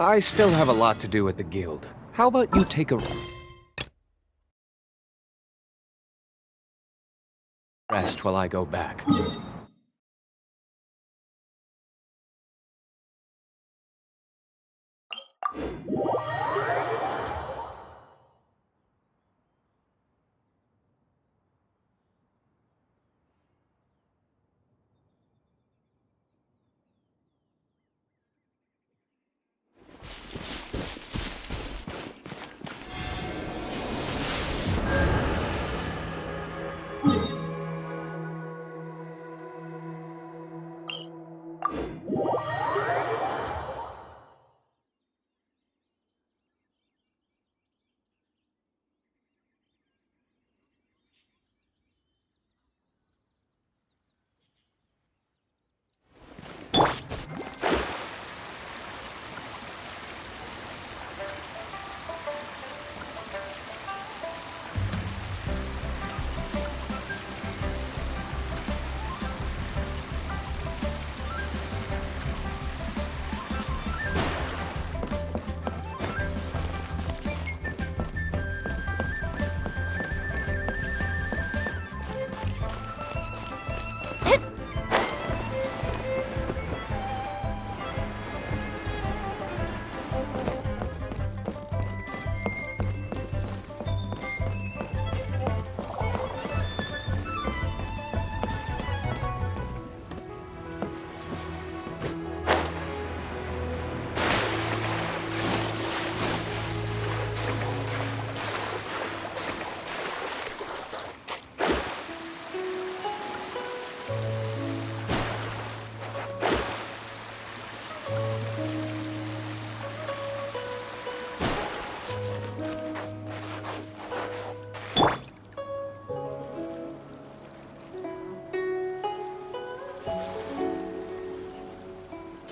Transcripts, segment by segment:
I still have a lot to do at the guild. How about you take a rest while I go back?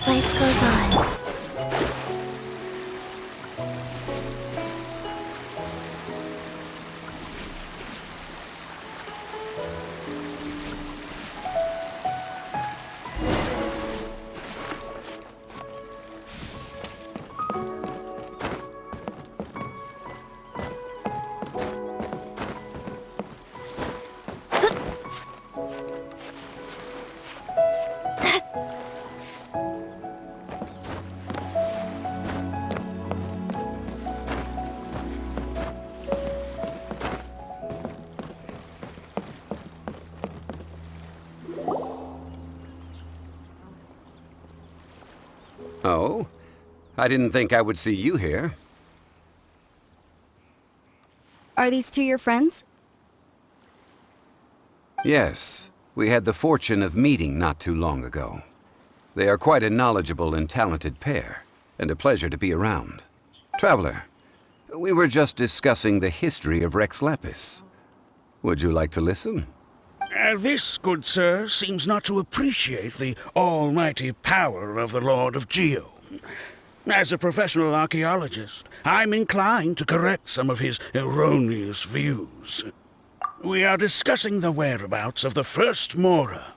Life goes on. Oh? I didn't think I would see you here. Are these two your friends? Yes. We had the fortune of meeting not too long ago. They are quite a knowledgeable and talented pair, and a pleasure to be around. Traveler, we were just discussing the history of Rex Lapis. Would you like to listen? This, good sir, seems not to appreciate the almighty power of the Lord of Geo. As a professional archaeologist, I'm inclined to correct some of his erroneous views. We are discussing the whereabouts of the first Mora.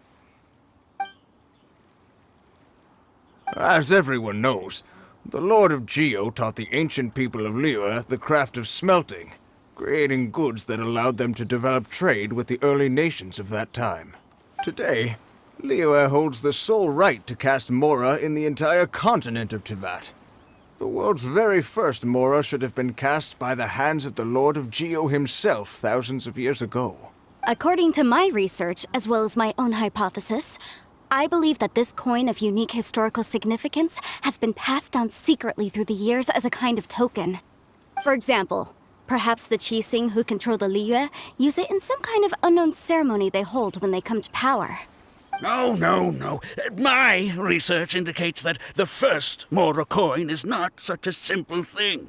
As everyone knows, the Lord of Geo taught the ancient people of Liyue the craft of smelting, creating goods that allowed them to develop trade with the early nations of that time. Today, Liyue holds the sole right to cast Mora in the entire continent of Teyvat. The world's very first Mora should have been cast by the hands of the Lord of Geo himself thousands of years ago. According to my research, as well as my own hypothesis, I believe that this coin of unique historical significance has been passed down secretly through the years as a kind of token. For example, perhaps the Qixing who control the Liyue use it in some kind of unknown ceremony they hold when they come to power. No. My research indicates that the first Mora coin is not such a simple thing.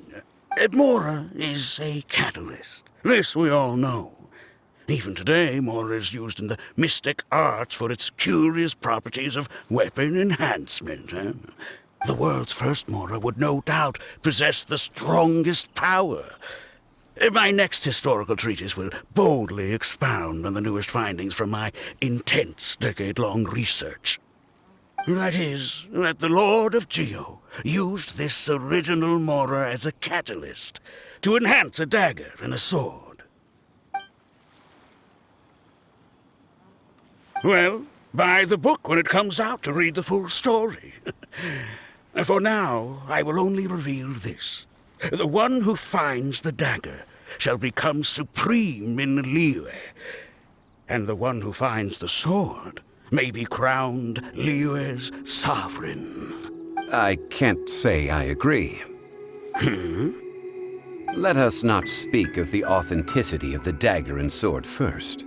Mora is a catalyst. This we all know. Even today, Mora is used in the mystic arts for its curious properties of weapon enhancement. The world's first Mora would no doubt possess the strongest power. My next historical treatise will boldly expound on the newest findings from my intense decade-long research. That is, that the Lord of Geo used this original Mora as a catalyst to enhance a dagger and a sword. Well, buy the book when it comes out to read the full story. For now, I will only reveal this. The one who finds the dagger shall become supreme in Liyue, and the one who finds the sword may be crowned Liyue's sovereign. I can't say I agree. Let us not speak of the authenticity of the dagger and sword first.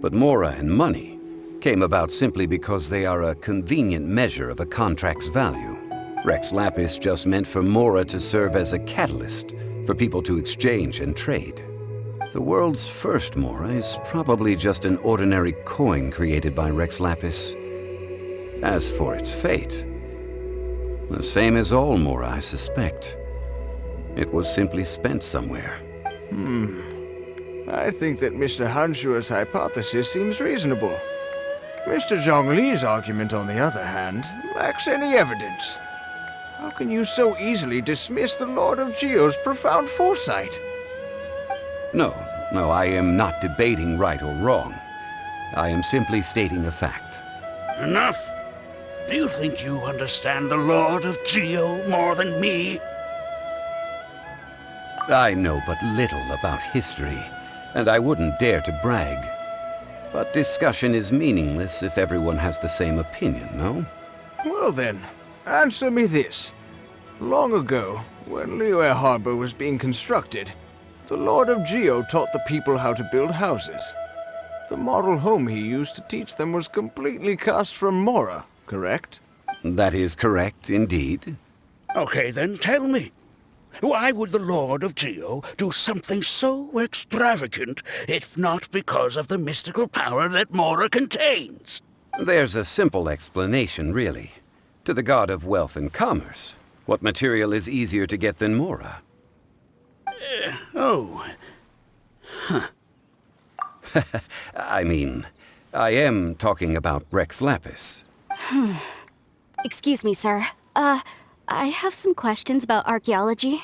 But Mora and money came about simply because they are a convenient measure of a contract's value. Rex Lapis just meant for Mora to serve as a catalyst for people to exchange and trade. The world's first Mora is probably just an ordinary coin created by Rex Lapis. As for its fate, the same as all Mora, I suspect. It was simply spent somewhere. I think that Mr. Hanshua's hypothesis seems reasonable. Mr. Zhongli's argument, on the other hand, lacks any evidence. How can you so easily dismiss the Lord of Geo's profound foresight? No, I am not debating right or wrong. I am simply stating a fact. Enough! Do you think you understand the Lord of Geo more than me? I know but little about history, and I wouldn't dare to brag. But discussion is meaningless if everyone has the same opinion, no? Well then, answer me this. Long ago, when Liyue Harbor was being constructed, the Lord of Geo taught the people how to build houses. The model home he used to teach them was completely cast from Mora, correct? That is correct, indeed. Okay, then tell me. Why would the Lord of Geo do something so extravagant if not because of the mystical power that Mora contains? There's a simple explanation, really. To the god of wealth and commerce, what material is easier to get than Mora? I mean, I am talking about Rex Lapis. Excuse me, sir. I have some questions about archaeology.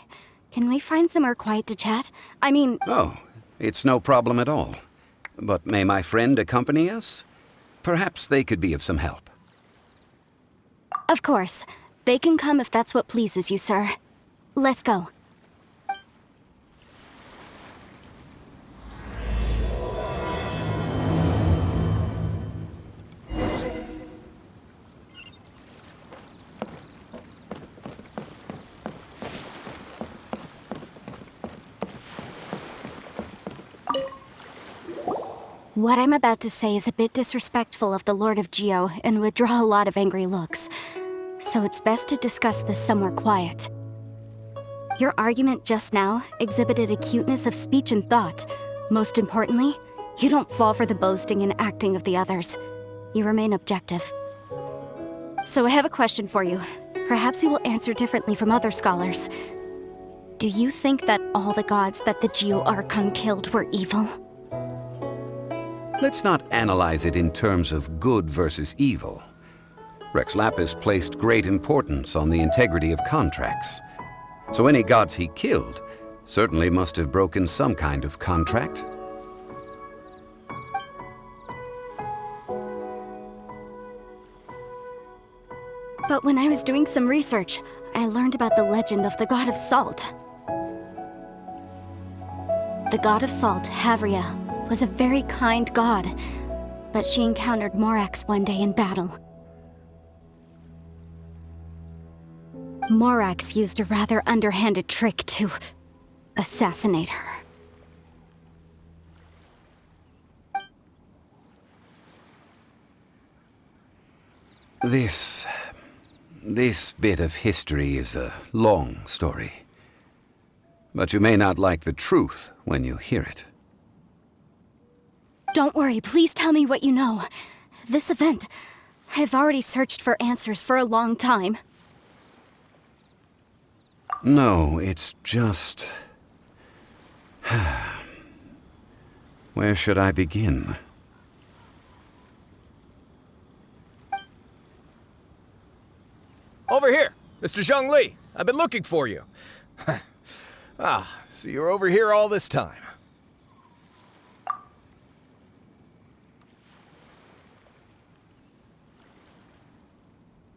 Can we find somewhere quiet to chat? I mean... Oh, it's no problem at all. But may my friend accompany us? Perhaps they could be of some help. Of course. They can come if that's what pleases you, sir. Let's go. What I'm about to say is a bit disrespectful of the Lord of Geo and would draw a lot of angry looks. So it's best to discuss this somewhere quiet. Your argument just now exhibited acuteness of speech and thought. Most importantly, you don't fall for the boasting and acting of the others. You remain objective. So I have a question for you. Perhaps you will answer differently from other scholars. Do you think that all the gods that the Geo Archon killed were evil? Let's not analyze it in terms of good versus evil. Rex Lapis placed great importance on the integrity of contracts. So any gods he killed certainly must have broken some kind of contract. But when I was doing some research, I learned about the legend of the god of salt. The god of salt, Havria, was a very kind god, but she encountered Morax one day in battle. Morax used a rather underhanded trick to assassinate her. This bit of history is a long story. But you may not like the truth when you hear it. Don't worry, please tell me what you know. This event, I've already searched for answers for a long time. No, it's just... Where should I begin? Mr. Zhongli, I've been looking for you. So you're over here all this time.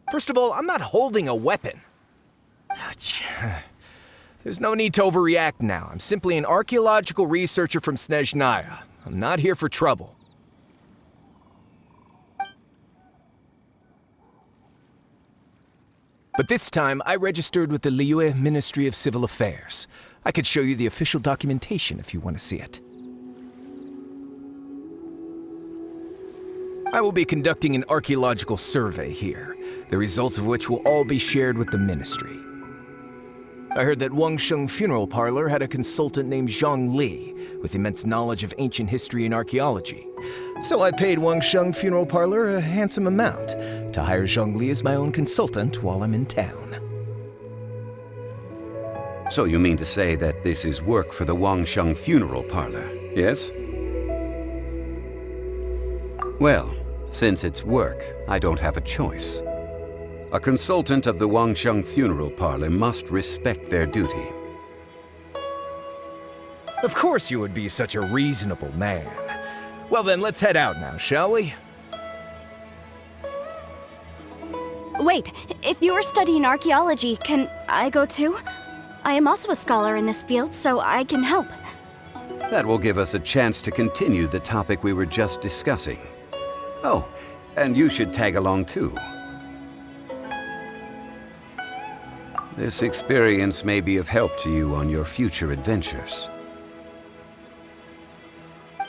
First of all, I'm not holding a weapon. There's no need to overreact now. I'm simply an archaeological researcher from Snezhnaya. I'm not here for trouble. But this time, I registered with the Liyue Ministry of Civil Affairs. I could show you the official documentation if you want to see it. I will be conducting an archaeological survey here, the results of which will all be shared with the ministry. I heard that Wangsheng Funeral Parlor had a consultant named Zhongli with immense knowledge of ancient history and archaeology. So I paid Wangsheng Funeral Parlor a handsome amount to hire Zhongli as my own consultant while I'm in town. So you mean to say that this is work for the Wangsheng Funeral Parlor, yes? Well, since it's work, I don't have a choice. A consultant of the Wangsheng Funeral Parlor must respect their duty. Of course you would be such a reasonable man. Well then, let's head out now, shall we? Wait, if you're studying archaeology, can I go too? I am also a scholar in this field, so I can help. That will give us a chance to continue the topic we were just discussing. Oh, and you should tag along too. This experience may be of help to you on your future adventures.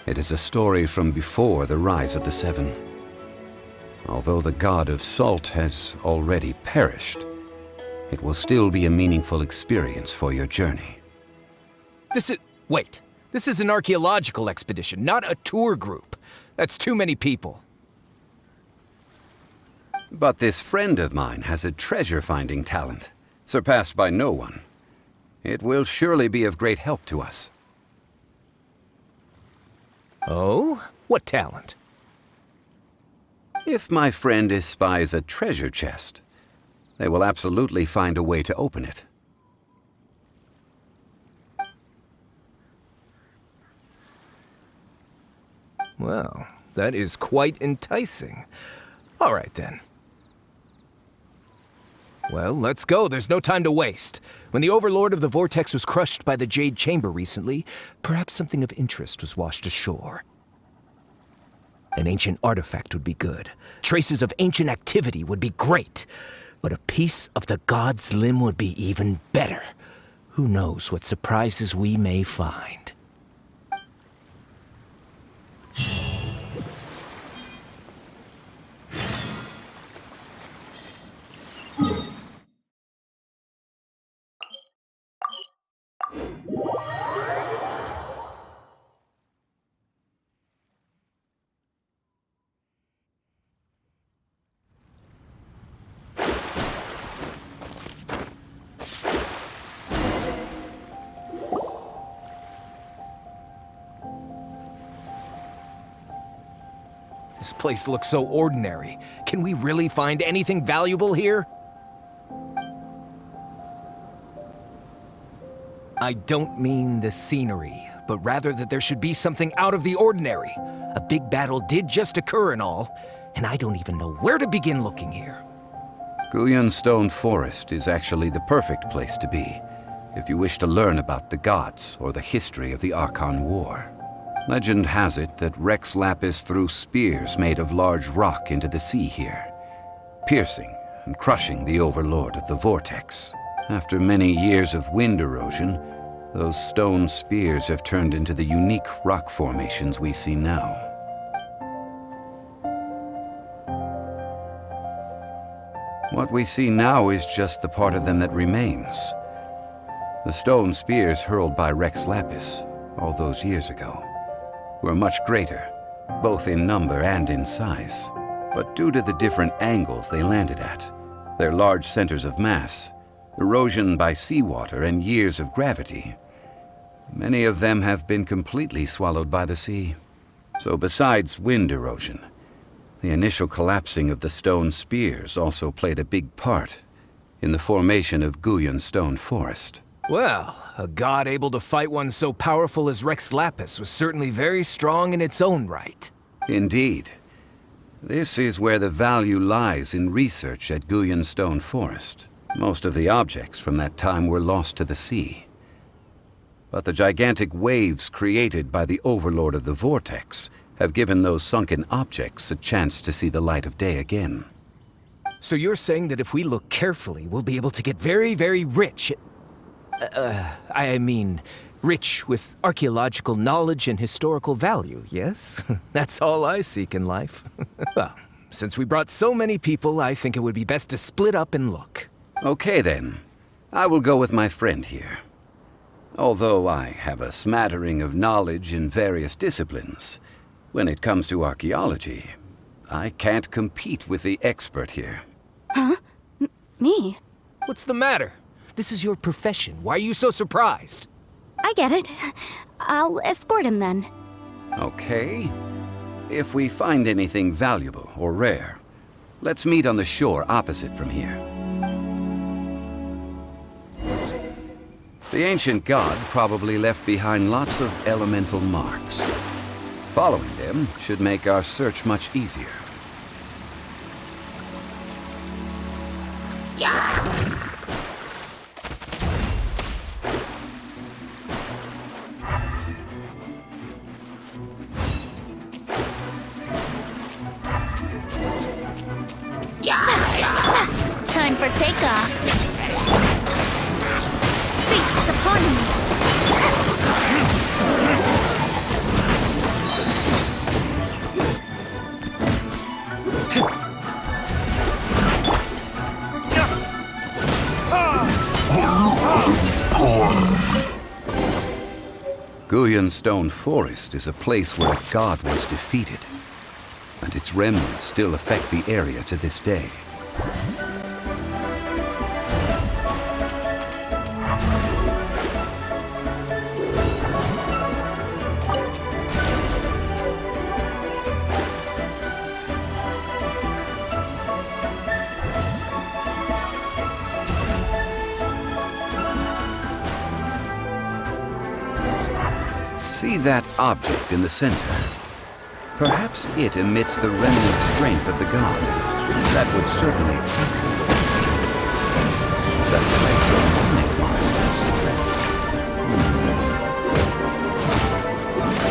It is a story from before the rise of the Seven. Although the god of salt has already perished, it will still be a meaningful experience for your journey. Wait. This is an archaeological expedition, not a tour group. That's too many people. But this friend of mine has a treasure-finding talent, surpassed by no one. It will surely be of great help to us. Oh? What talent? If my friend espies a treasure chest, they will absolutely find a way to open it. Well, that is quite enticing. All right, then. Well, let's go. There's no time to waste. When the Overlord of the Vortex was crushed by the Jade Chamber recently, perhaps something of interest was washed ashore. An ancient artifact would be good. Traces of ancient activity would be great. But a piece of the god's limb would be even better. Who knows what surprises we may find. This place looks so ordinary. Can we really find anything valuable here? I don't mean the scenery, but rather that there should be something out of the ordinary. A big battle did just occur and all, and I don't even know where to begin looking here. Guyun Stone Forest is actually the perfect place to be, if you wish to learn about the gods or the history of the Archon War. Legend has it that Rex Lapis threw spears made of large rock into the sea here, piercing and crushing the Overlord of the Vortex. After many years of wind erosion, those stone spears have turned into the unique rock formations we see now. What we see now is just the part of them that remains. The stone spears hurled by Rex Lapis all those years ago were much greater, both in number and in size. But due to the different angles they landed at, their large centers of mass, erosion by seawater, and years of gravity, many of them have been completely swallowed by the sea. So besides wind erosion, the initial collapsing of the stone spears also played a big part in the formation of Guyun stone forest. Well, a god able to fight one so powerful as Rex Lapis was certainly very strong in its own right. Indeed. This is where the value lies in research at Guyun stone forest. Most of the objects from that time were lost to the sea. But the gigantic waves created by the Overlord of the Vortex have given those sunken objects a chance to see the light of day again. So you're saying that if we look carefully, we'll be able to get very, very rich. I mean, rich with archaeological knowledge and historical value, yes? That's all I seek in life. Well, since we brought so many people, I think it would be best to split up and look. Okay then. I will go with my friend here. Although I have a smattering of knowledge in various disciplines, when it comes to archaeology, I can't compete with the expert here. Huh? Me? What's the matter? This is your profession. Why are you so surprised? I get it. I'll escort him then. Okay. If we find anything valuable or rare, let's meet on the shore opposite from here. The ancient god probably left behind lots of elemental marks. Following them should make our search much easier. Time for takeoff. Fate is upon me. Guyun Stone Forest is a place where a god was defeated, and its remnants still affect the area to this day. See that object in the center? Perhaps it emits the remnant strength of the god. That would certainly attract them. The hydroponic monsters.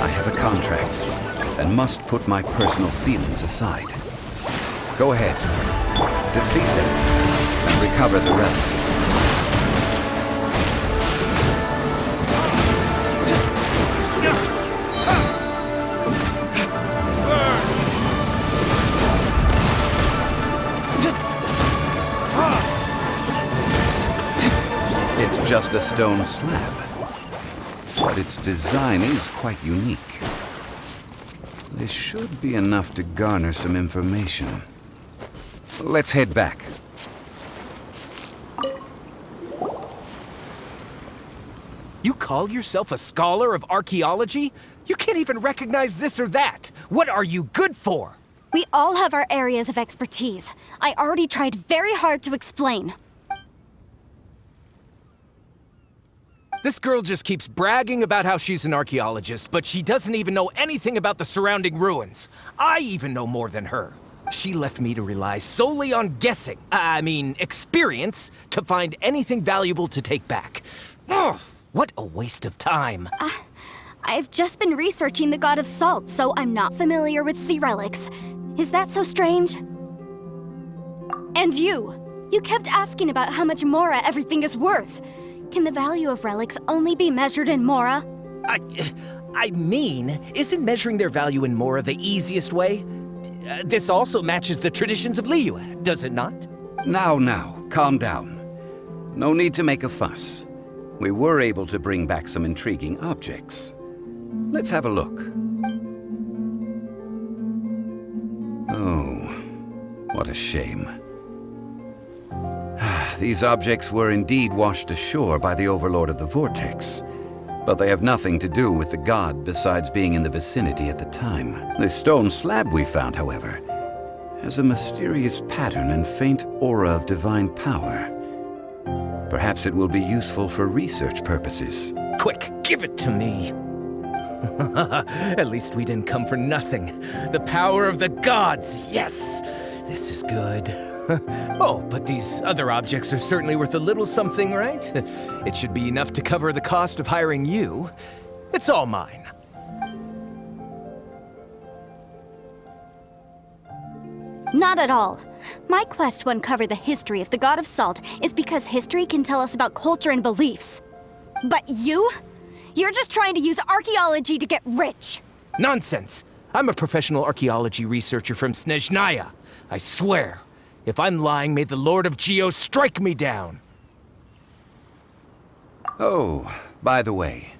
I have a contract, and must put my personal feelings aside. Go ahead. Defeat them, and recover the relic. It's just a stone slab, but its design is quite unique. This should be enough to garner some information. Let's head back. You call yourself a scholar of archaeology? You can't even recognize this or that. What are you good for? We all have our areas of expertise. I already tried very hard to explain. This girl just keeps bragging about how she's an archaeologist, but she doesn't even know anything about the surrounding ruins. I even know more than her. She left me to rely solely on guessing, experience, to find anything valuable to take back. Ugh, what a waste of time. I've just been researching the god of salt, so I'm not familiar with sea relics. Is that so strange? And you kept asking about how much Mora everything is worth. Can the value of relics only be measured in Mora? Isn't measuring their value in Mora the easiest way? This also matches the traditions of Liyue, does it not? Now, calm down. No need to make a fuss. We were able to bring back some intriguing objects. Let's have a look. Oh, what a shame. These objects were indeed washed ashore by the Overlord of the Vortex, but they have nothing to do with the god besides being in the vicinity at the time. The stone slab we found, however, has a mysterious pattern and faint aura of divine power. Perhaps it will be useful for research purposes. Quick, give it to me. At least we didn't come for nothing. The power of the gods, yes! This is good. Oh, but these other objects are certainly worth a little something, right? It should be enough to cover the cost of hiring you. It's all mine. Not at all. My quest to uncover the history of the God of Salt is because history can tell us about culture and beliefs. But you? You're just trying to use archaeology to get rich. Nonsense! I'm a professional archaeology researcher from Snezhnaya. I swear, if I'm lying, may the Lord of Geo strike me down. Oh, by the way,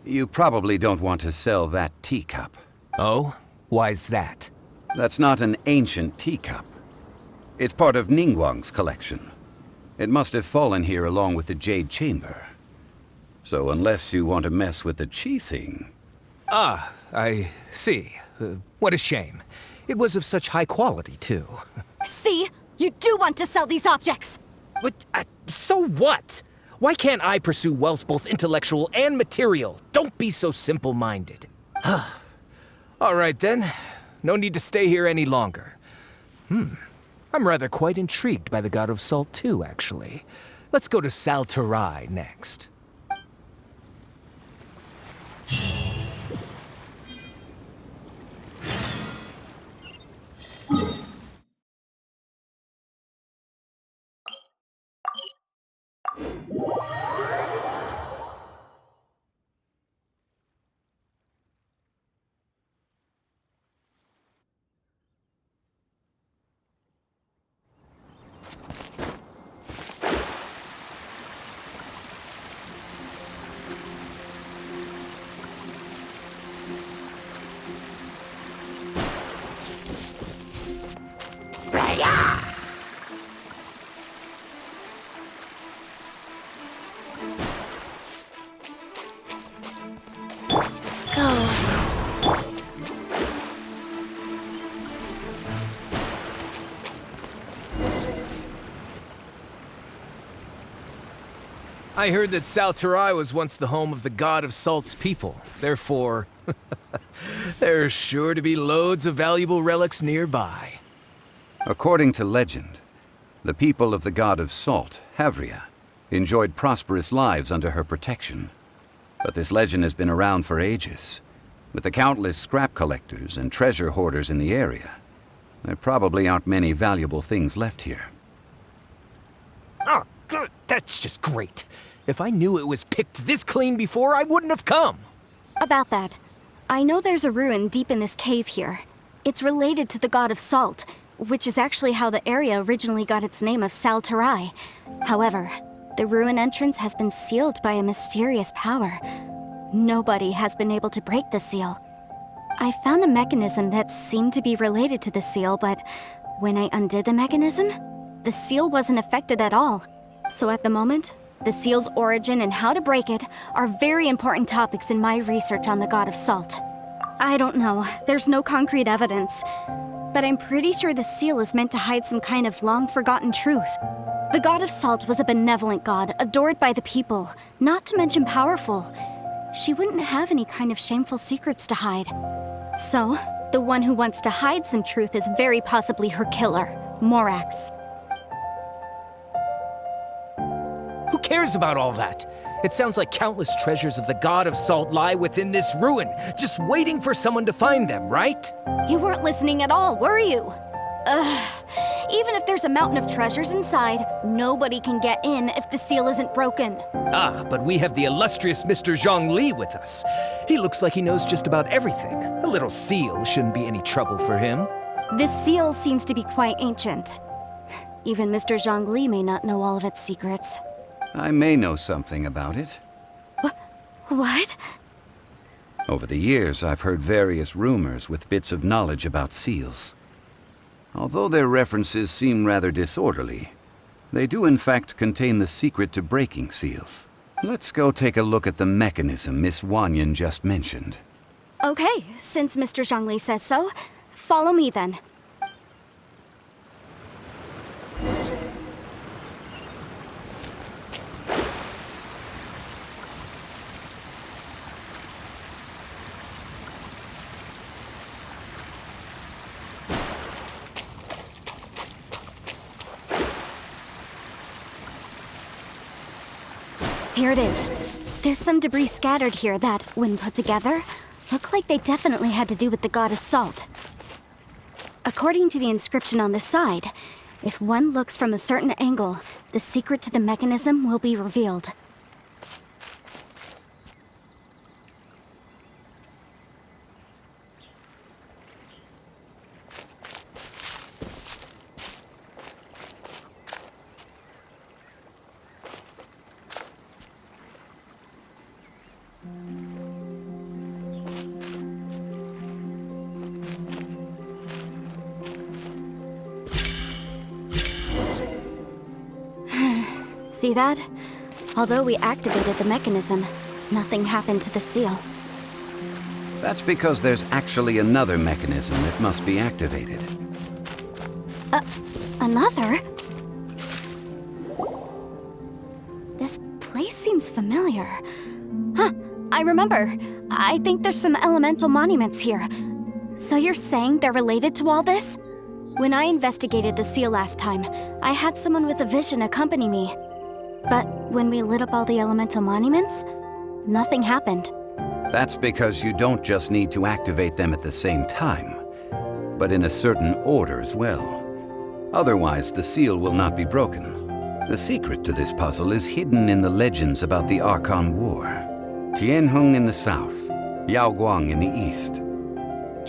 you probably don't want to sell that teacup. Oh? Why's that? That's not an ancient teacup. It's part of Ningguang's collection. It must have fallen here along with the Jade Chamber. So unless you want to mess with the Qixing... Ah, I see. What a shame. It was of such high quality, too. See? You do want to sell these objects! But, so what? Why can't I pursue wealth both intellectual and material? Don't be so simple-minded. All right, then. No need to stay here any longer. I'm rather quite intrigued by the God of Salt, too, actually. Let's go to Sal Terrae next. I heard that Sal Terrae was once the home of the God of Salt's people. Therefore, there's sure to be loads of valuable relics nearby. According to legend, the people of the God of Salt, Havria, enjoyed prosperous lives under her protection. But this legend has been around for ages. With the countless scrap collectors and treasure hoarders in the area, there probably aren't many valuable things left here. Oh, good. That's just great. If I knew it was picked this clean before, I wouldn't have come. About that, I know there's a ruin deep in this cave here. It's related to the God of Salt, which is actually how the area originally got its name of Sal Terrae. However, the ruin entrance has been sealed by a mysterious power. Nobody has been able to break the seal. I found a mechanism that seemed to be related to the seal, but when I undid the mechanism, the seal wasn't affected at all. So at the moment, the seal's origin and how to break it are very important topics in my research on the God of Salt. I don't know, there's no concrete evidence, but I'm pretty sure the seal is meant to hide some kind of long-forgotten truth. The God of Salt was a benevolent god, adored by the people, not to mention powerful. She wouldn't have any kind of shameful secrets to hide. So, the one who wants to hide some truth is very possibly her killer, Morax. Who cares about all that? It sounds like countless treasures of the God of Salt lie within this ruin, just waiting for someone to find them, right? You weren't listening at all, were you? Even if there's a mountain of treasures inside, nobody can get in if the seal isn't broken. Ah, but we have the illustrious Mr. Zhongli with us. He looks like he knows just about everything. A little seal shouldn't be any trouble for him. This seal seems to be quite ancient. Even Mr. Zhongli may not know all of its secrets. I may know something about it. What? Over the years, I've heard various rumors with bits of knowledge about seals. Although their references seem rather disorderly, they do in fact contain the secret to breaking seals. Let's go take a look at the mechanism Miss Wanyan just mentioned. Okay, since Mr. Zhongli says so, follow me then. Here it is. There's some debris scattered here that, when put together, look like they definitely had to do with the god of salt. According to the inscription on the side, if one looks from a certain angle, the secret to the mechanism will be revealed. See that? Although we activated the mechanism, nothing happened to the seal. That's because there's actually another mechanism that must be activated. Another? This place seems familiar. Huh, I remember. I think there's some elemental monuments here. So you're saying they're related to all this? When I investigated the seal last time, I had someone with a vision accompany me. But when we lit up all the elemental monuments, nothing happened. That's because you don't just need to activate them at the same time, but in a certain order as well. Otherwise, the seal will not be broken. The secret to this puzzle is hidden in the legends about the Archon War. Tianheng in the south, Yaoguang in the east,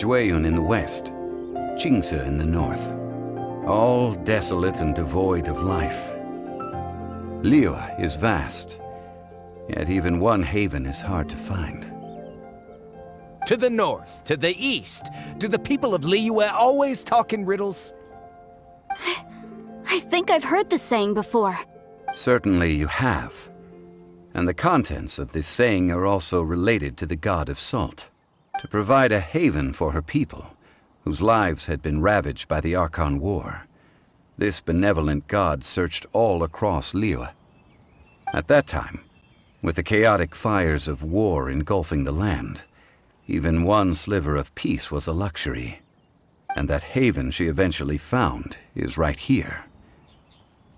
Guyun in the west, Qingce in the north. All desolate and devoid of life. Liyue is vast, yet even one haven is hard to find. To the north, to the east. Do the people of Liyue always talk in riddles? I think I've heard this saying before. Certainly you have. And the contents of this saying are also related to the god of salt, to provide a haven for her people, whose lives had been ravaged by the Archon War. This benevolent god searched all across Liyue. At that time, with the chaotic fires of war engulfing the land, even one sliver of peace was a luxury. And that haven she eventually found is right here.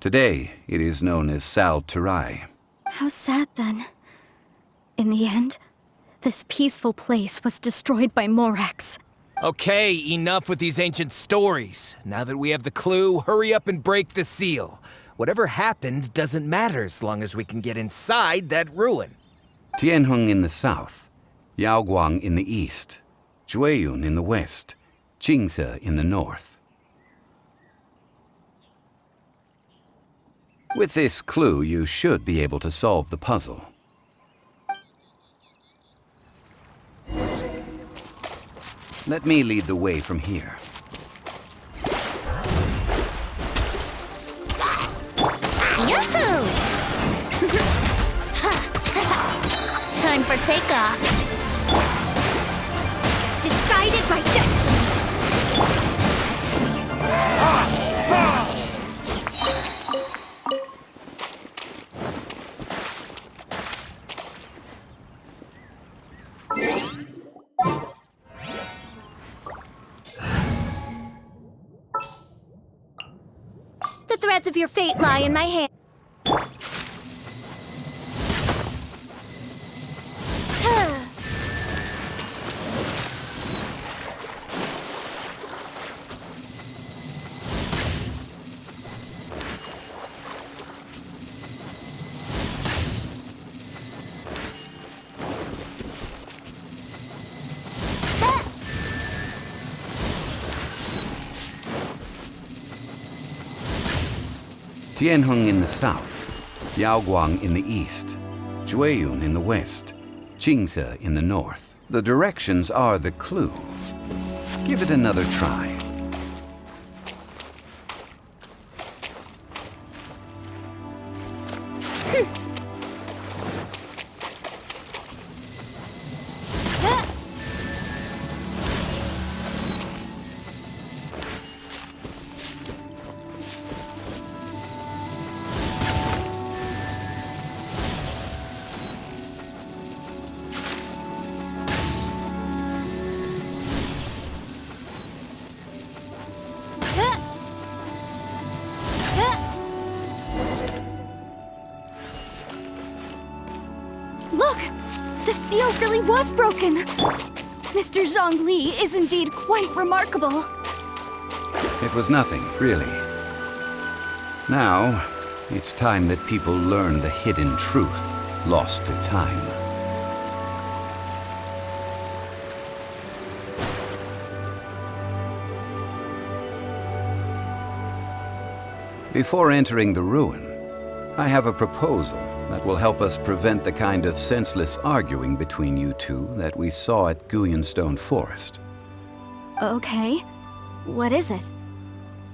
Today, it is known as Sal Terrae. How sad then. In the end, this peaceful place was destroyed by Morax. Okay, enough with these ancient stories. Now that we have the clue, hurry up and break the seal. Whatever happened doesn't matter as long as we can get inside that ruin. Tianheng in the south, Yaoguang in the east, Guyun in the west, Qingce in the north. With this clue, you should be able to solve the puzzle. Let me lead the way from here. Yahoo! Time for takeoff. Decided by destiny. The threads of your fate lie in my hand. Tianheng in the south, Yaoguang in the east, Guyun in the west, Qingce in the north. The directions are the clue. Give it another try. seal really was broken! Mr. Zhongli is indeed quite remarkable. It was nothing, really. Now, it's time that people learn the hidden truth lost to time. Before entering the ruin, I have a proposal that will help us prevent the kind of senseless arguing between you two that we saw at Guyun Stone Forest. Okay. What is it?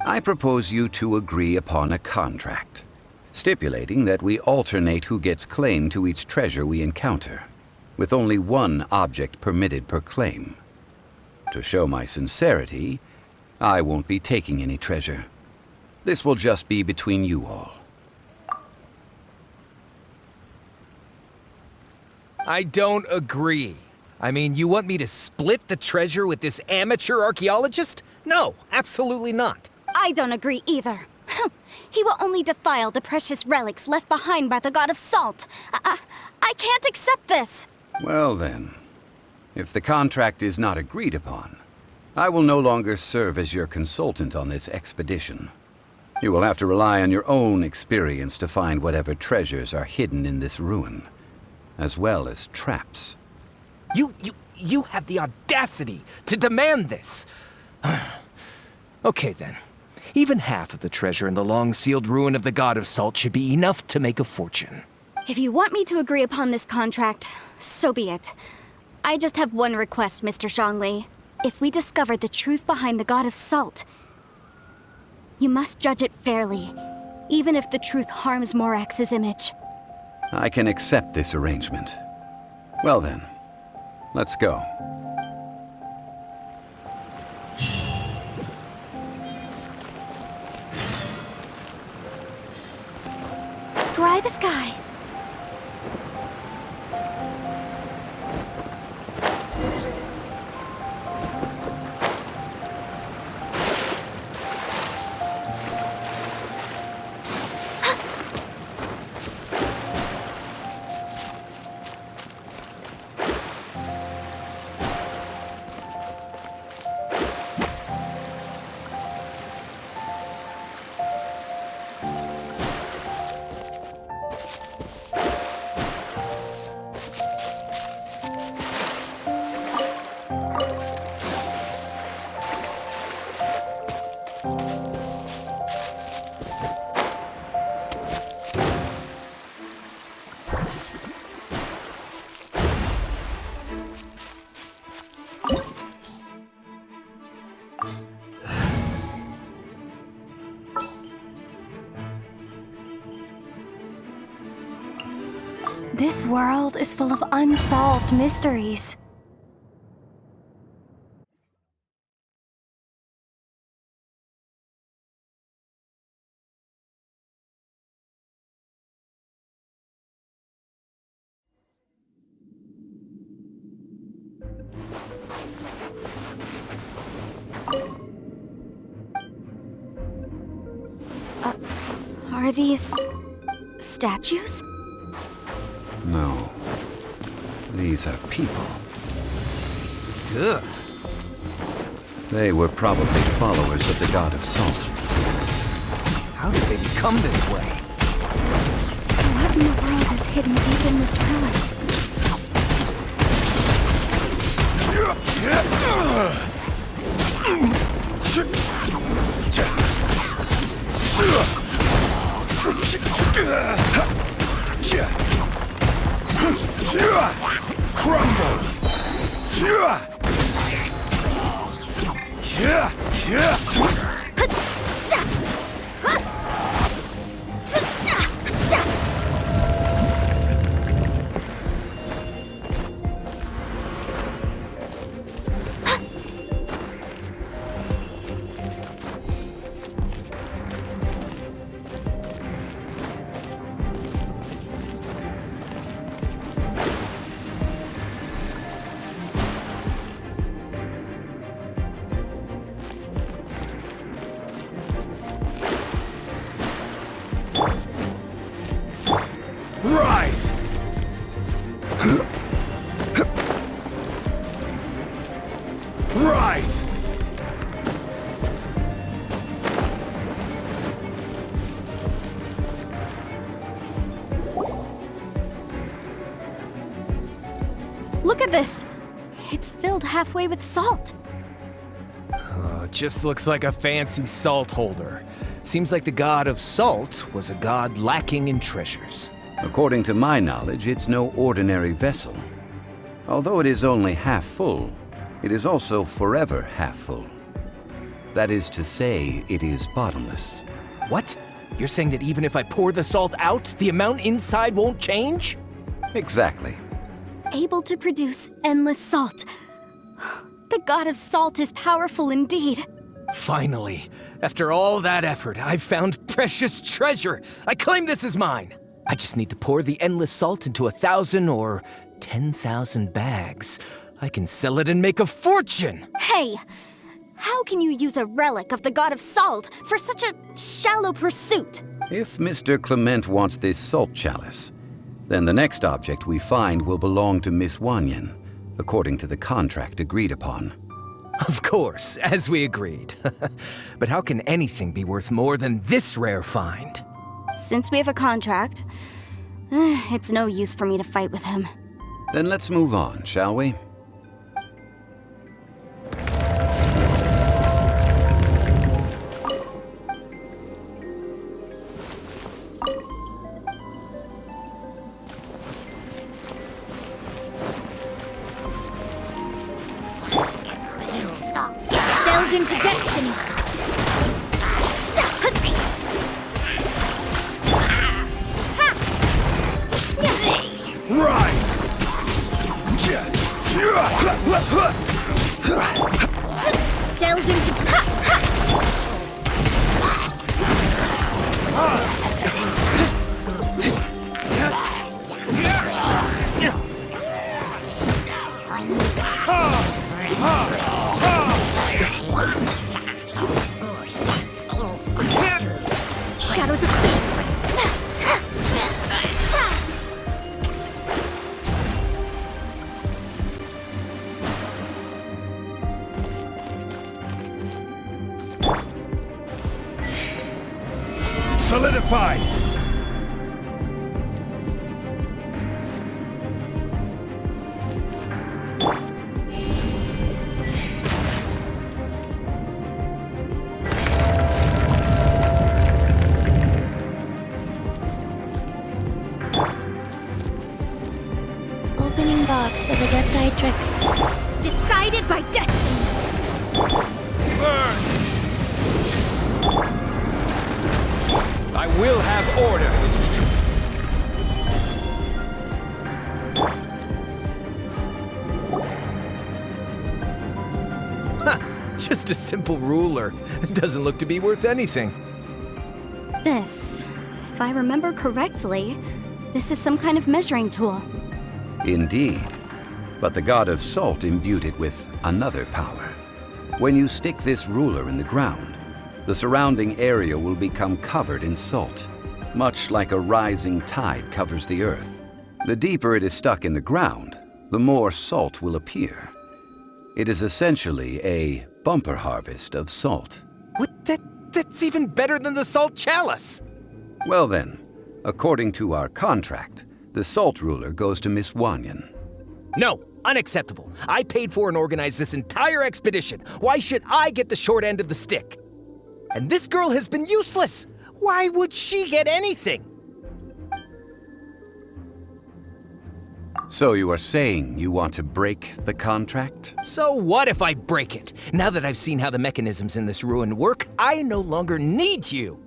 I propose you two agree upon a contract, stipulating that we alternate who gets claim to each treasure we encounter, with only one object permitted per claim. To show my sincerity, I won't be taking any treasure. This will just be between you all. I don't agree. I mean, you want me to split the treasure with this amateur archaeologist? No, absolutely not. I don't agree either. He will only defile the precious relics left behind by the god of salt. I can't accept this. Well then, if the contract is not agreed upon, I will no longer serve as your consultant on this expedition. You will have to rely on your own experience to find whatever treasures are hidden in this ruin, as well as traps. You have the audacity to demand this. Okay then. Even half of the treasure in the long-sealed ruin of the God of Salt should be enough to make a fortune. If you want me to agree upon this contract, so be it. I just have one request, Mr. Zhongli. If we discover the truth behind the God of Salt, you must judge it fairly, even if the truth harms Morax's image. I can accept this arrangement. Well then, let's go. Scry the sky. This world is full of unsolved mysteries. Are these statues? No. These are people. Ugh. They were probably followers of the God of Salt. How did they become this way? What in the world is hidden deep in this ruin? Crumble! Look at this! It's filled halfway with salt. It just looks like a fancy salt holder. Seems like the god of salt was a god lacking in treasures. According to my knowledge, it's no ordinary vessel. Although it is only half full, it is also forever half full. That is to say, it is bottomless. What? You're saying that even if I pour the salt out, the amount inside won't change? Exactly. Able to produce endless salt. The god of salt is powerful indeed. Finally, after all that effort, I've found precious treasure. I claim this as mine. I just need to pour the endless salt into 1,000 or 10,000 bags. I can sell it and make a fortune. Hey, how can you use a relic of the god of salt for such a shallow pursuit? If Mr. Kliment wants this salt chalice, then the next object we find will belong to Miss Wanyan, according to the contract agreed upon. Of course, as we agreed. But how can anything be worth more than this rare find? Since we have a contract, it's no use for me to fight with him. Then let's move on, shall we? Delve into destiny. Rise! Delve into shadows of fate. Solidified! Opening box of Adepti tricks. Decided by destiny. I will have order. Just a simple ruler. It doesn't look to be worth anything. This, if I remember correctly, this is some kind of measuring tool. Indeed. But the god of salt imbued it with another power. When you stick this ruler in the ground, the surrounding area will become covered in salt, much like a rising tide covers the earth. The deeper it is stuck in the ground, the more salt will appear. It is essentially a bumper harvest of salt. What? That's even better than the salt chalice. Well then, according to our contract, the salt ruler goes to Miss Wanyan. No, unacceptable. I paid for and organized this entire expedition. Why should I get the short end of the stick? And this girl has been useless. Why would she get anything? So you are saying you want to break the contract? So what if I break it? Now that I've seen how the mechanisms in this ruin work, I no longer need you.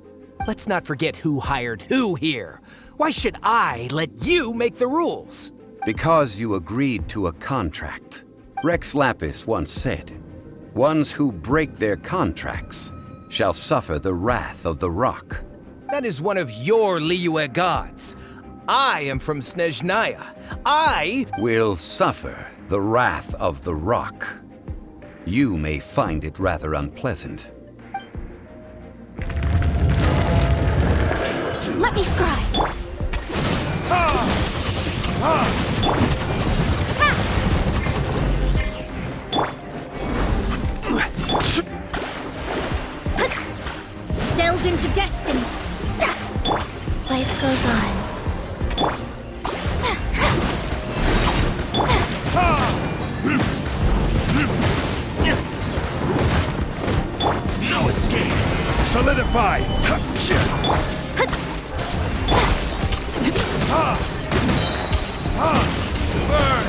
Let's not forget who hired who here. Why should I let you make the rules? Because you agreed to a contract. Rex Lapis once said, "Ones who break their contracts shall suffer the wrath of the rock." That is one of your Liyue gods. I am from Snezhnaya. I will suffer the wrath of the rock. You may find it rather unpleasant. Let me scry. Delve into destiny. Life goes on. Purify! Burn!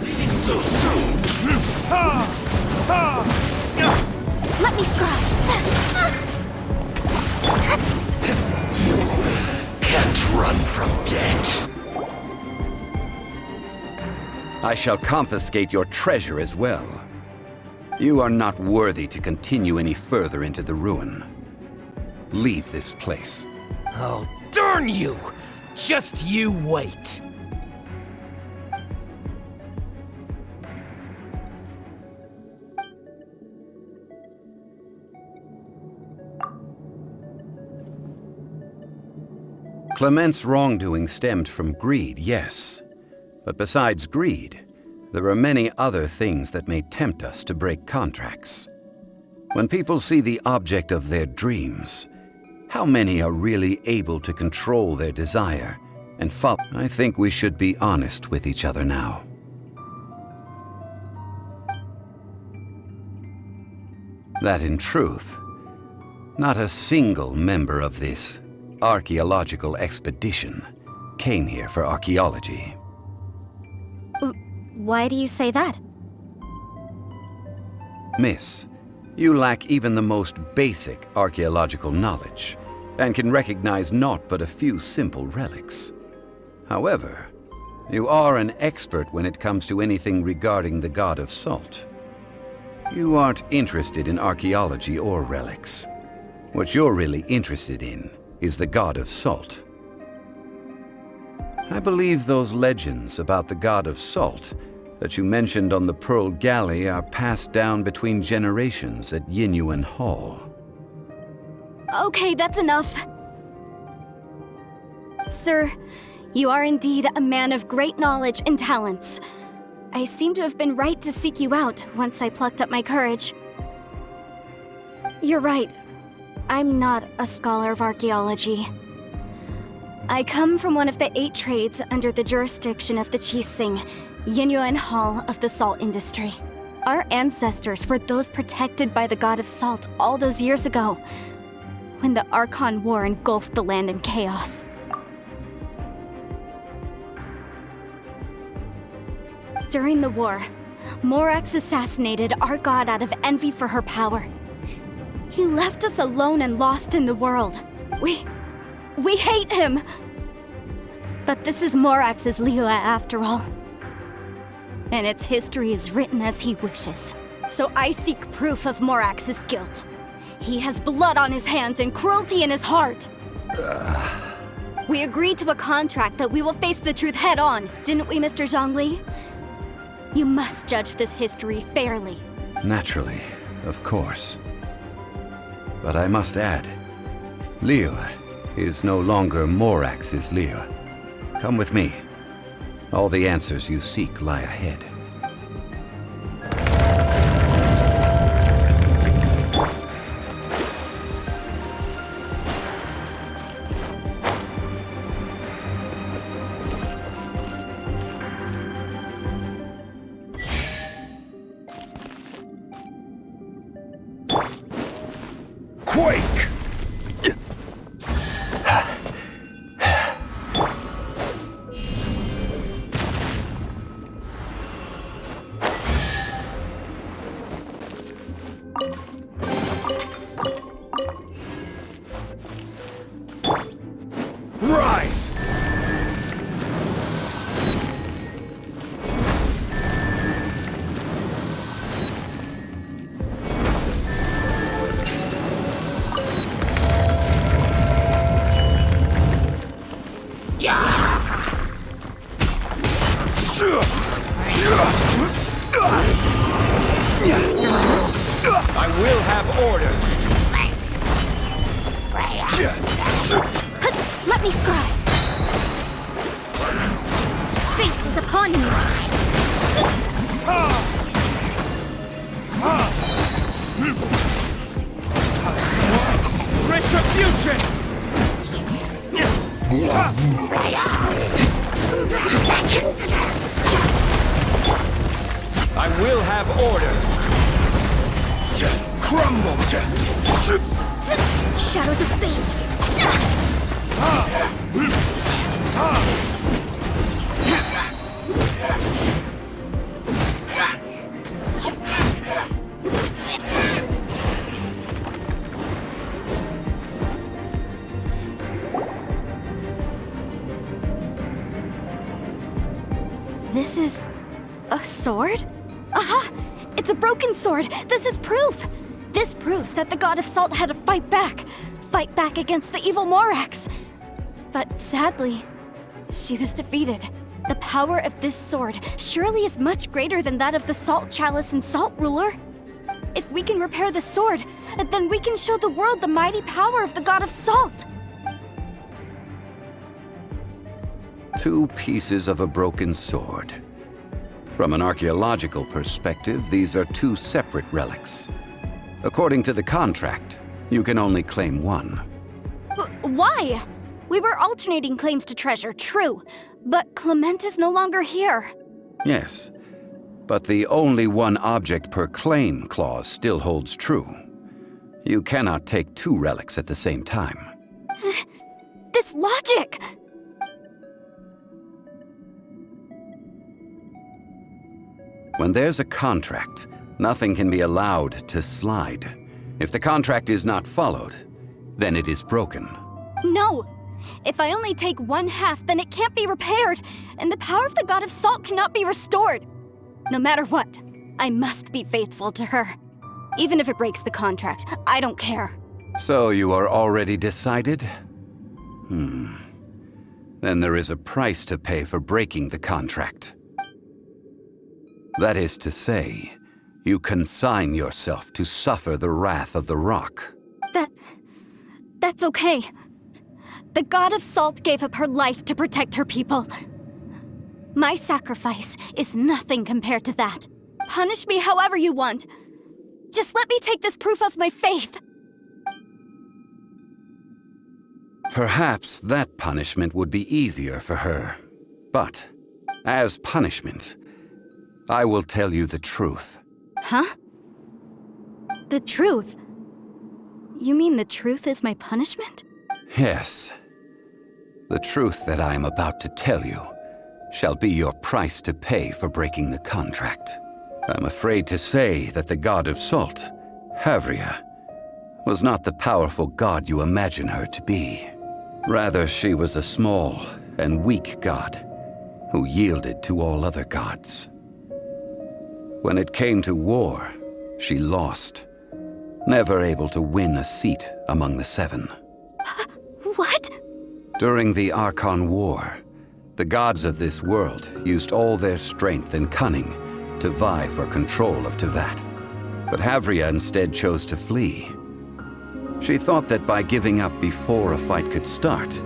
Leaving so soon! Let me scry! Can't run from death. I shall confiscate your treasure as well. You are not worthy to continue any further into the ruin. Leave this place. Oh, darn you! Just you wait. Climent's wrongdoing stemmed from greed, yes. But besides greed, there are many other things that may tempt us to break contracts. When people see the object of their dreams, how many are really able to control their desire and follow? I think we should be honest with each other now. That in truth, not a single member of this archaeological expedition came here for archaeology. Why do you say that? Miss, you lack even the most basic archaeological knowledge, and can recognize naught but a few simple relics. However, you are an expert when it comes to anything regarding the god of salt. You aren't interested in archaeology or relics. What you're really interested in is the god of salt. I believe those legends about the god of salt that you mentioned on the Pearl Galley are passed down between generations at Guyun Hall. Okay, that's enough. Sir, you are indeed a man of great knowledge and talents. I seem to have been right to seek you out once I plucked up my courage. You're right. I'm not a scholar of archaeology. I come from one of the 8 trades under the jurisdiction of the Qixing, Yingyuan Hall of the salt industry. Our ancestors were those protected by the god of salt all those years ago, when the Archon War engulfed the land in chaos. During the war, Morax assassinated our god out of envy for her power. He left us alone and lost in the world. We hate him! But this is Morax's Liyue after all. And its history is written as he wishes. So I seek proof of Morax's guilt. He has blood on his hands and cruelty in his heart. We agreed to a contract that we will face the truth head on, didn't we, Mr. Zhongli? You must judge this history fairly. Naturally, of course. But I must add, Liyue is no longer Morax's Liyue. Come with me. All the answers you seek lie ahead. Quake! Rise! I will have order. Let me scribe. Fate is upon you. Retribution! I will have order. Crumble. Shadows of fate. This is a sword? Aha! It's a broken sword! This is proof! This proves that the god of salt had to fight back. Fight back against the evil Morax. But sadly, she was defeated. The power of this sword surely is much greater than that of the Salt Chalice and Salt Ruler. If we can repair the sword, then we can show the world the mighty power of the god of salt. 2 pieces of a broken sword. From an archaeological perspective, these are 2 separate relics. According to the contract, you can only claim one. Why? We were alternating claims to treasure, true. But Kliment is no longer here. Yes, but the only one object per claim clause still holds true. You cannot take 2 relics at the same time. This logic! When there's a contract, nothing can be allowed to slide. If the contract is not followed, then it is broken. No! If I only take 1/2, then it can't be repaired, and the power of the god of salt cannot be restored. No matter what, I must be faithful to her. Even if it breaks the contract, I don't care. So you are already decided? Then there is a price to pay for breaking the contract. That is to say, you consign yourself to suffer the wrath of the rock. That's okay. The god of salt gave up her life to protect her people. My sacrifice is nothing compared to that. Punish me however you want. Just let me take this proof of my faith. Perhaps that punishment would be easier for her. But, as punishment, I will tell you the truth. Huh? The truth? You mean the truth is my punishment? Yes. The truth that I am about to tell you shall be your price to pay for breaking the contract. I'm afraid to say that the god of salt, Havria, was not the powerful god you imagine her to be. Rather, she was a small and weak god who yielded to all other gods. When it came to war, she lost, never able to win a seat among the 7. What? During the Archon War, the gods of this world used all their strength and cunning to vie for control of Tevat. But Havria instead chose to flee. She thought that by giving up before a fight could start,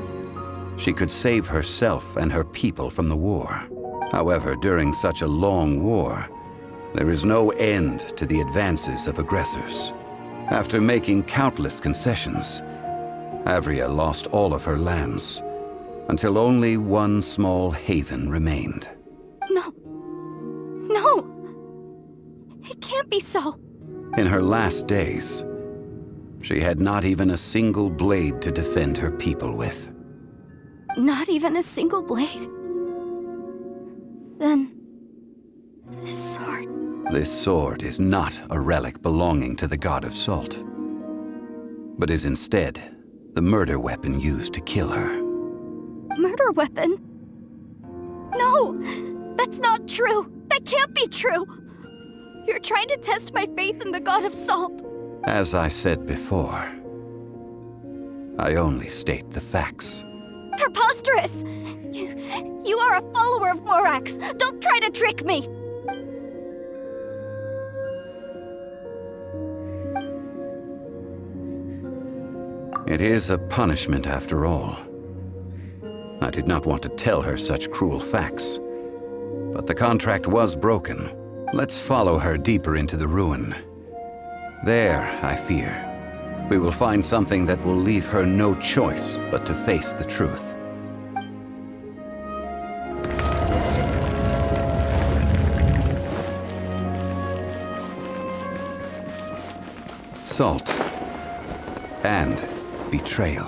she could save herself and her people from the war. However, during such a long war, there is no end to the advances of aggressors. After making countless concessions, Havria lost all of her lands, until only one small haven remained. No. No! It can't be so. In her last days, she had not even a single blade to defend her people with. Not even a single blade? Then... this sword... This sword is not a relic belonging to the god of salt, but is instead the murder weapon used to kill her. Murder weapon? No! That's not true! That can't be true! You're trying to test my faith in the god of salt! As I said before, I only state the facts. Preposterous! You are a follower of Morax! Don't try to trick me! It is a punishment after all. I did not want to tell her such cruel facts, but the contract was broken. Let's follow her deeper into the ruin. There, I fear, we will find something that will leave her no choice but to face the truth. assault and betrayal.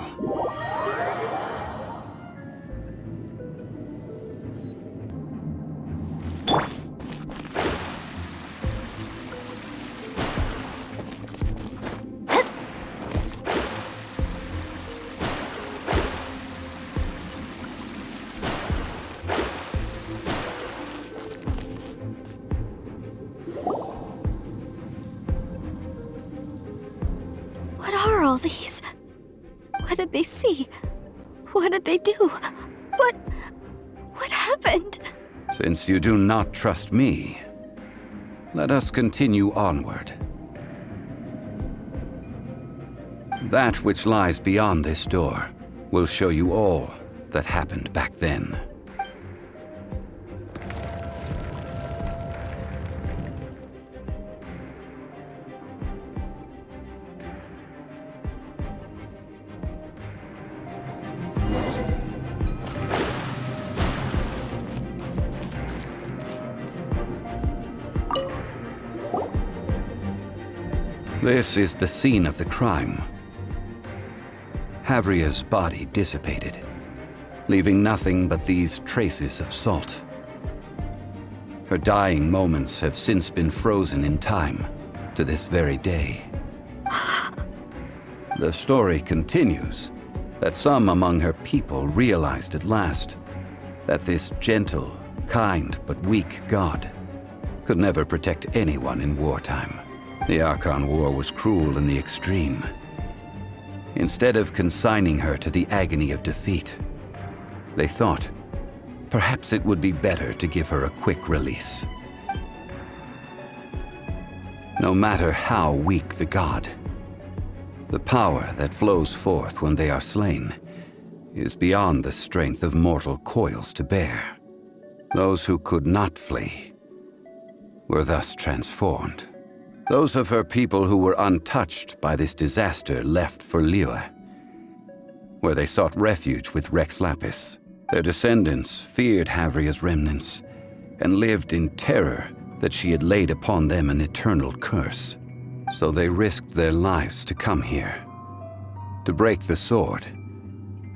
What are all these? What did they see? What did they do? What happened? Since you do not trust me, let us continue onward. That which lies beyond this door will show you all that happened back then. This is the scene of the crime. Havria's body dissipated, leaving nothing but these traces of salt. Her dying moments have since been frozen in time to this very day. The story continues that some among her people realized at last that this gentle, kind, but weak god could never protect anyone in wartime. The Archon War was cruel in the extreme. Instead of consigning her to the agony of defeat, they thought perhaps it would be better to give her a quick release. No matter how weak the god, the power that flows forth when they are slain is beyond the strength of mortal coils to bear. Those who could not flee were thus transformed. Those of her people who were untouched by this disaster left for Liyue, where they sought refuge with Rex Lapis. Their descendants feared Havria's remnants and lived in terror that she had laid upon them an eternal curse. So they risked their lives to come here, to break the sword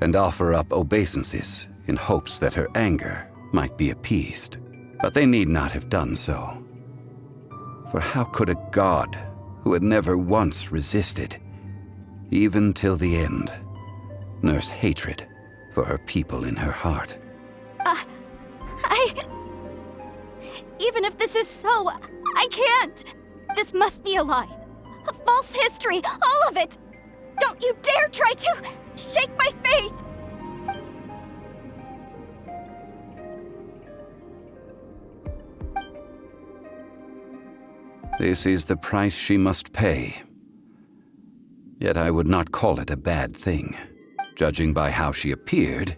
and offer up obeisances in hopes that her anger might be appeased. But they need not have done so. For how could a god who had never once resisted, even till the end, nurse hatred for her people in her heart? Even if this is so, I can't! This must be a lie. A false history, all of it! Don't you dare try to shake my faith! This is the price she must pay. Yet I would not call it a bad thing. Judging by how she appeared,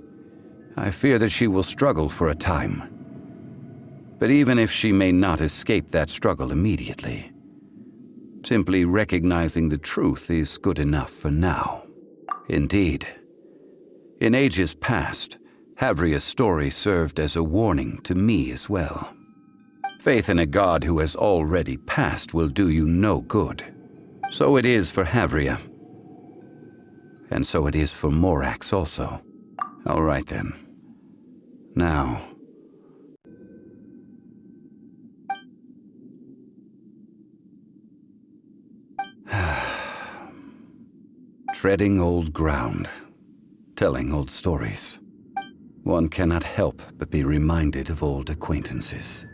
I fear that she will struggle for a time. But even if she may not escape that struggle immediately, simply recognizing the truth is good enough for now. Indeed, in ages past, Havria's story served as a warning to me as well. Faith in a god who has already passed will do you no good. So it is for Havria. And so it is for Morax also. All right then. Now... treading old ground, telling old stories. One cannot help but be reminded of old acquaintances.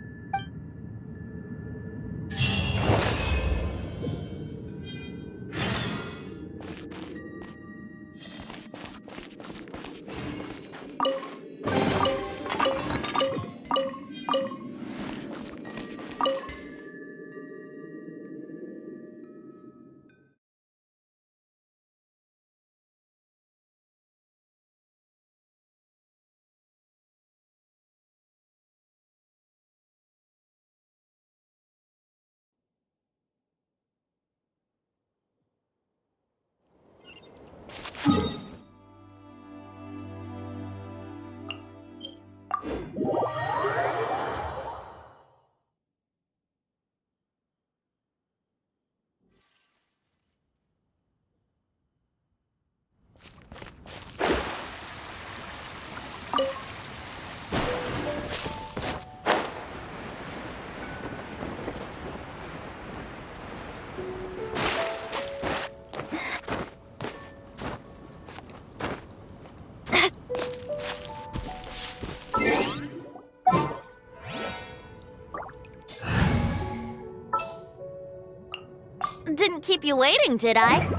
keep you waiting, did I?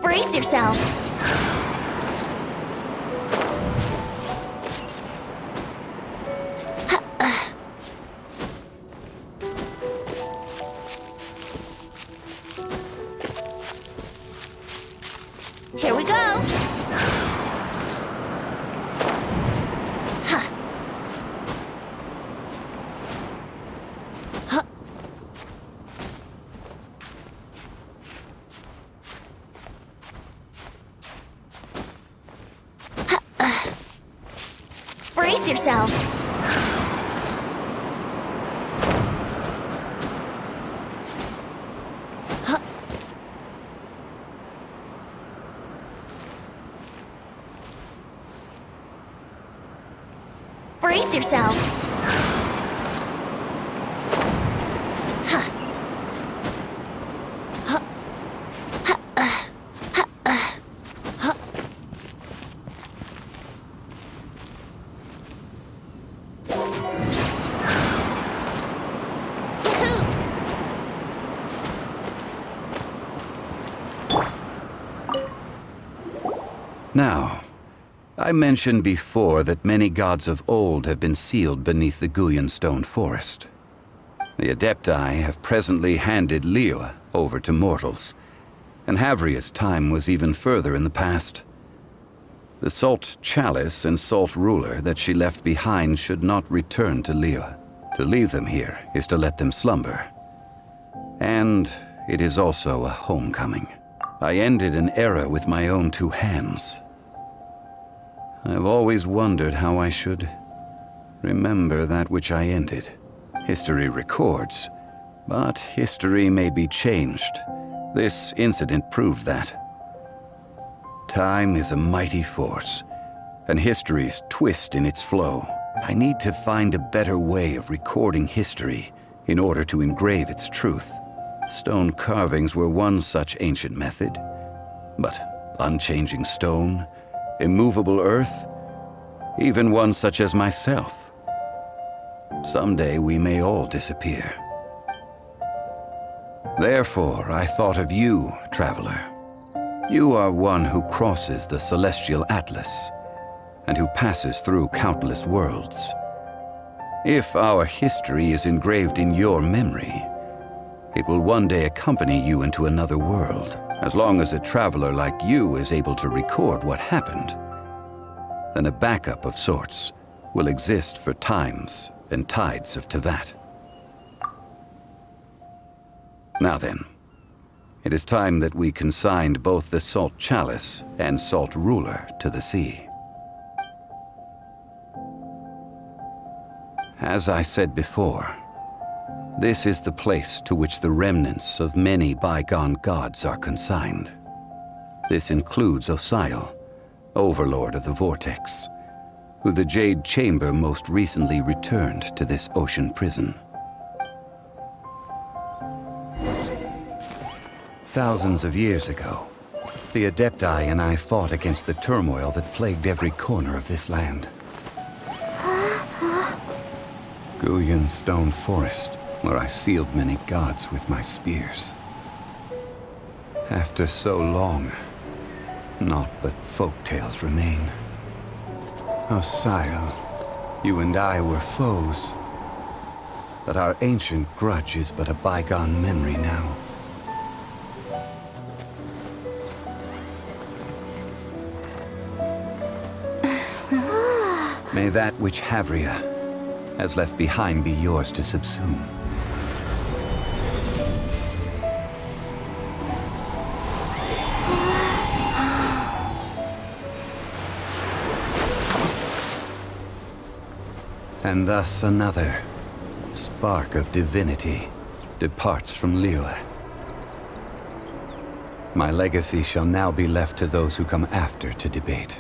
Brace yourself. Here we go. Huh. Huh. Brace yourself. Brace yourself. Huh. Huh. Huh. Huh. Huh. Yahoo! Now, I mentioned before that many gods of old have been sealed beneath the Guyun stone forest. The Adepti have presently handed Liyue over to mortals, and Havria's time was even further in the past. The Salt Chalice and Salt Ruler that she left behind should not return to Liyue. To leave them here is to let them slumber. And it is also a homecoming. I ended an era with my own two hands. I've always wondered how I should remember that which I ended. History records, but history may be changed. This incident proved that. Time is a mighty force, and history's twist in its flow. I need to find a better way of recording history in order to engrave its truth. Stone carvings were one such ancient method, but unchanging stone, immovable earth, even one such as myself. Someday we may all disappear. Therefore, I thought of you, traveler. You are one who crosses the celestial atlas, and who passes through countless worlds. If our history is engraved in your memory, it will one day accompany you into another world. As long as a traveler like you is able to record what happened, then a backup of sorts will exist for times and tides of Teyvat. Now then, it is time that we consigned both the Salt Chalice and Salt Ruler to the sea. As I said before, this is the place to which the remnants of many bygone gods are consigned. This includes Osial, Overlord of the Vortex, who the Jade Chamber most recently returned to this ocean prison. Thousands of years ago, the Adepti and I fought against the turmoil that plagued every corner of this land. Guyun Stone Forest, where I sealed many gods with my spears. After so long, naught but folk tales remain. Osial, you and I were foes, but our ancient grudge is but a bygone memory now. May that which Havria has left behind be yours to subsume. And thus another spark of divinity departs from Liyue. My legacy shall now be left to those who come after to debate.